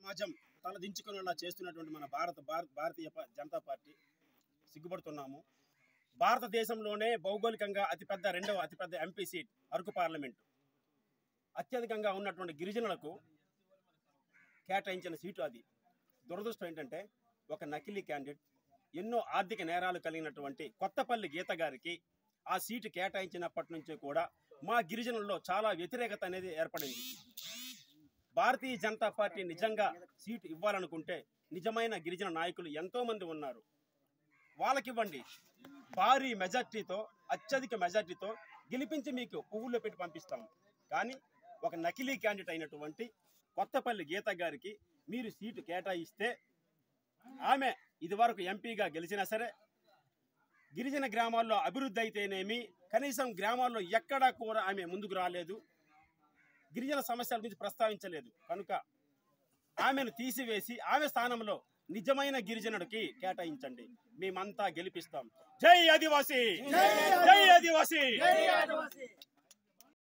సమాజం తలదించుకునేలా చేస్తున్నటువంటి మన భారతీయ జనతా పార్టీ సిగ్గుపడుతున్నాము. భారతదేశంలోనే భౌగోళికంగా రెండవ అతిపెద్ద ఎంపీ సీట్ అరకు పార్లమెంటు, అత్యధికంగా ఉన్నటువంటి గిరిజనులకు కేటాయించిన సీటు అది. దురదృష్టం ఏంటంటే ఒక నకిలీ క్యాండిడేట్, ఎన్నో ఆర్థిక నేరాలు కలిగినటువంటి కొత్తపల్లి గీత గారికి ఆ సీటు కేటాయించినప్పటి నుంచి కూడా మా గిరిజనుల్లో చాలా వ్యతిరేకత అనేది ఏర్పడింది. భారతీయ జనతా పార్టీ నిజంగా సీటు ఇవ్వాలనుకుంటే నిజమైన గిరిజన నాయకులు ఎంతో మంది ఉన్నారు, వాళ్ళకివ్వండి. భారీ మెజార్టీతో, అత్యధిక మెజార్టీతో గెలిపించి మీకు పువ్వుల్లో పెట్టి పంపిస్తాము. కానీ ఒక నకిలీ క్యాండిడేట్ అయినటువంటి కొత్తపల్లి గీత గారికి మీరు సీటు కేటాయిస్తే ఆమె ఇదివరకు ఎంపీగా గెలిచినా సరే గిరిజన గ్రామాల్లో అభివృద్ధి అయితేనేమి కనీసం గ్రామాల్లో ఎక్కడా కూడా ఆమె ముందుకు రాలేదు, గిరిజన సమస్యల గురించి ప్రస్తావించలేదు. కనుక ఆమెను తీసివేసి ఆమె స్థానంలో నిజమైన గిరిజనుడికి కేటాయించండి, మేమంతా గెలిపిస్తాం. జై ఆదివాసీ, జై ఆదివాసీ.